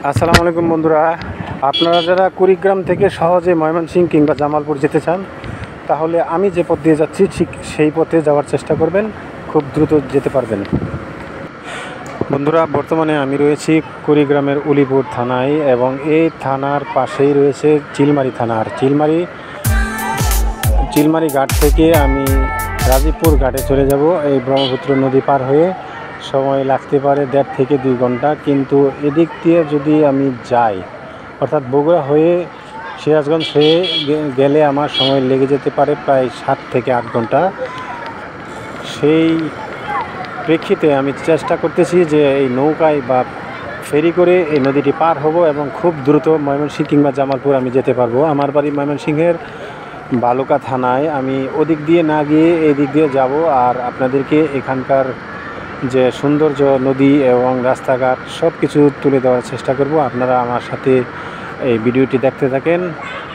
আসসালামু আলাইকুম বন্ধুরা, আপনারা যারা কুড়িগ্রাম থেকে সহজে ময়মনসিংহ কিংবা জামালপুর যেতে চান তাহলে আমি যে পথ দিয়ে যাচ্ছি ঠিক সেই পথে যাওয়ার চেষ্টা করবেন, খুব দ্রুত যেতে পারবেন। বন্ধুরা, বর্তমানে আমি রয়েছি কুড়িগ্রামের উলিপুর থানায় এবং এই থানার পাশেই রয়েছে চিলমারি থানা। আর চিলমারি ঘাট থেকে আমি রাজীবপুর ঘাটে চলে যাব। এই ব্রহ্মপুত্র নদী পার হয়ে সময় লাগতে পারে 1.5 থেকে 2 ঘন্টা, কিন্তু এদিক দিয়ে যদি আমি যাই অর্থাৎ বগুড়া হয়ে সিরাজগঞ্জ হয়ে গেলে আমার সময় লেগে যেতে পারে প্রায় 7 থেকে 8 ঘন্টা। সেই প্রেক্ষিতে আমি চেষ্টা করতেছি যে এই নৌকায় বা ফেরি করে এই নদীটি পার হব এবং খুব দ্রুত ময়মনসিংহ কিংবা জামালপুর আমি যেতে পারবো। আমার বাড়ি ময়মনসিংহের বালুকা থানায়। আমি ওদিক দিয়ে না গিয়ে এই দিক দিয়ে যাব আর আপনাদেরকে এখানকার যে সৌন্দর্য, নদী এবং রাস্তাঘাট সব কিছু তুলে দেওয়ার চেষ্টা করব। আপনারা আমার সাথে এই ভিডিওটি দেখতে থাকেন।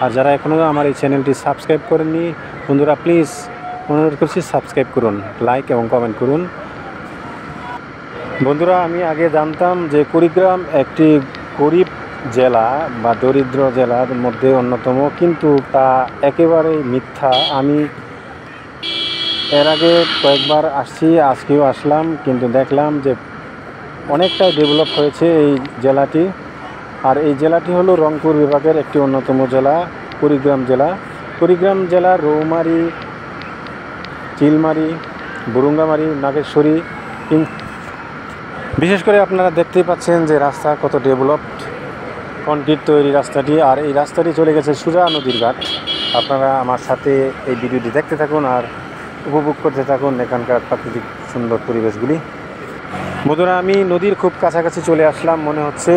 আর যারা এখনও আমার এই চ্যানেলটি সাবস্ক্রাইব করেননি বন্ধুরা, প্লিজ অনুরোধ করছি সাবস্ক্রাইব করুন, লাইক এবং কমেন্ট করুন। বন্ধুরা, আমি আগে জানতাম যে কুড়িগ্রাম একটি গরিব জেলা বা দরিদ্র জেলার মধ্যে অন্যতম, কিন্তু তা একেবারেই মিথ্যা। আমি এর আগে কয়েকবার আসছি, আজকেও আসলাম, কিন্তু দেখলাম যে অনেকটাই ডেভেলপ হয়েছে এই জেলাটি। আর এই জেলাটি হলো রংপুর বিভাগের একটি অন্যতম জেলা, কুড়িগ্রাম জেলার রৌমারী, চিলমারি, বুরুঙ্গামারি, নাগেশ্বরী, বিশেষ করে আপনারা দেখতেই পাচ্ছেন যে রাস্তা কত ডেভেলপড, কংক্রিট তৈরি রাস্তাটি। আর এই রাস্তাটি চলে গেছে সুজা নদীর ঘাট। আপনারা আমার সাথে এই ভিডিওটি দেখতে থাকুন আর উপভোগ করতে থাকুন এখানকার প্রাকৃতিক সুন্দর পরিবেশগুলি। বন্ধুরা, আমি নদীর খুব কাছাকাছি চলে আসলাম, মনে হচ্ছে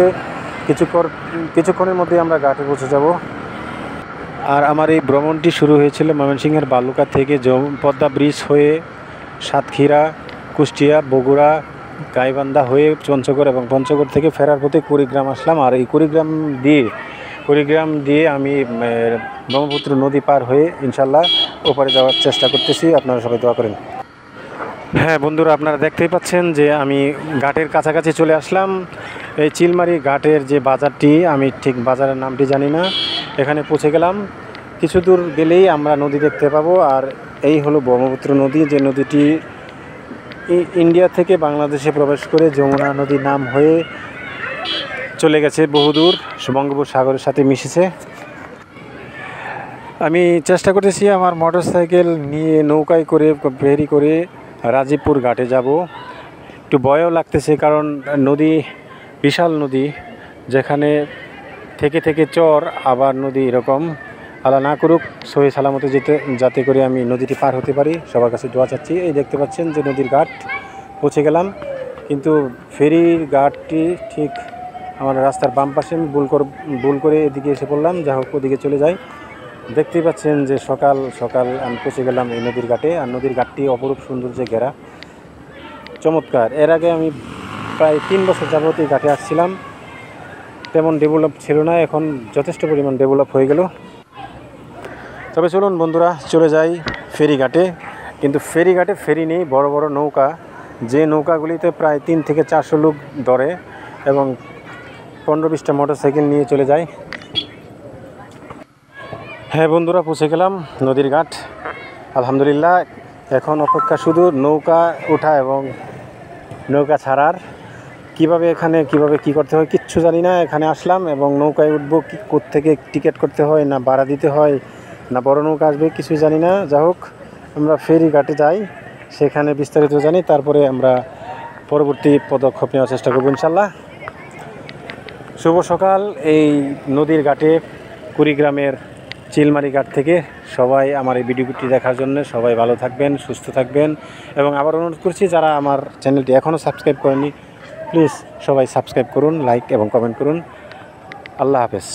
কিছুক্ষণের মধ্যে আমরা ঘাটে পৌঁছে যাব। আর আমার এই ভ্রমণটি শুরু হয়েছিল ময়মনসিংহের বালুকা থেকে পদ্মা ব্রিজ হয়ে সাতক্ষীরা, কুষ্টিয়া, বগুড়া, গাইবান্ধা হয়ে পঞ্চগড় এবং পঞ্চগড় থেকে ফেরার পথে কুড়িগ্রাম আসলাম। আর এই কুড়িগ্রাম দিয়ে আমি ব্রহ্মপুত্র নদী পার হয়ে ইনশাল্লাহ ওপারে যাওয়ার চেষ্টা করতেছি। আপনারা সবাই দোয়া করেন। হ্যাঁ বন্ধুরা, আপনারা দেখতেই পাচ্ছেন যে আমি ঘাটের কাছাকাছি চলে আসলাম। এই চিলমারি ঘাটের যে বাজারটি, আমি ঠিক বাজারের নামটি জানি না, এখানে পৌঁছে গেলাম। কিছু দূর গেলেই আমরা নদী দেখতে পাবো। আর এই হলো ব্রহ্মপুত্র নদী, যে নদীটি ইন্ডিয়া থেকে বাংলাদেশে প্রবেশ করে যমুনা নদীর নাম হয়ে চলে গেছে বহুদূর, বঙ্গোপসাগরের সাথে মিশেছে। আমি চেষ্টা করতেছি আমার মোটরসাইকেল নিয়ে নৌকায় করে ফেরি করে রাজীবপুর ঘাটে যাব। একটু ভয়ও লাগতেছে, কারণ নদী বিশাল নদী, যেখানে থেকে থেকে চর, আবার নদী এরকম। আল্লাহ না করুক সহি সালামতে যাতে করে আমি নদীটি পার হতে পারি, সবার কাছে দোয়া চাচ্ছি। এই দেখতে পাচ্ছেন যে নদীর ঘাট পৌঁছে গেলাম, কিন্তু ফেরির ঘাটটি ঠিক আমার রাস্তার বাম পাশে। আমি ভুল করে এদিকে এসে পড়লাম, যা হোক ওদিকে চলে যাই। দেখতেই পাচ্ছেন যে সকাল সকাল আমি পৌঁছে গেলাম এই নদীর ঘাটে। আর নদীর ঘাটটি অপরূপ সৌন্দর্যে ঘেরা, চমৎকার। এর আগে আমি প্রায় 3 বছর যাবত এই ঘাটে আসছিলাম, তেমন ডেভেলপ ছিল না, এখন যথেষ্ট পরিমাণ ডেভেলপ হয়ে গেল। তবে চলুন বন্ধুরা, চলে যাই ফেরিঘাটে। কিন্তু ফেরিঘাটে ফেরি নেই, বড় বড় নৌকা, যে নৌকাগুলিতে প্রায় 3 থেকে 400 লোক ধরে এবং 15-20টা মোটরসাইকেল নিয়ে চলে যায়। হ্যাঁ বন্ধুরা, পৌঁছে গেলাম নদীর ঘাট, আলহামদুলিল্লাহ। এখন অপেক্ষা শুধু নৌকা ওঠা এবং নৌকা ছাড়ার। কীভাবে কী করতে হয় কিচ্ছু জানি না। এখানে আসলাম এবং নৌকায় উঠবো, কোত্থেকে টিকিট করতে হয়, না ভাড়া দিতে হয়, না বড় নৌকা আসবে, কিছুই জানি না। যা হোক, আমরা ফেরি ঘাটে যাই, সেখানে বিস্তারিত জানি, তারপরে আমরা পরবর্তী পদক্ষেপ নেওয়ার চেষ্টা করব ইনশাল্লাহ। শুভ সকাল এই নদীর ঘাটে, কুড়িগ্রামের চিলমারি ঘাট থেকে। সবাই আমার এই ভিডিওটি দেখার জন্য সবাই ভালো থাকবেন, সুস্থ থাকবেন। এবং আবার অনুরোধ করছি, যারা আমার চ্যানেলটি এখনও সাবস্ক্রাইব করেনি প্লিজ সবাই সাবস্ক্রাইব করুন, লাইক এবং কমেন্ট করুন। আল্লাহ হাফেজ।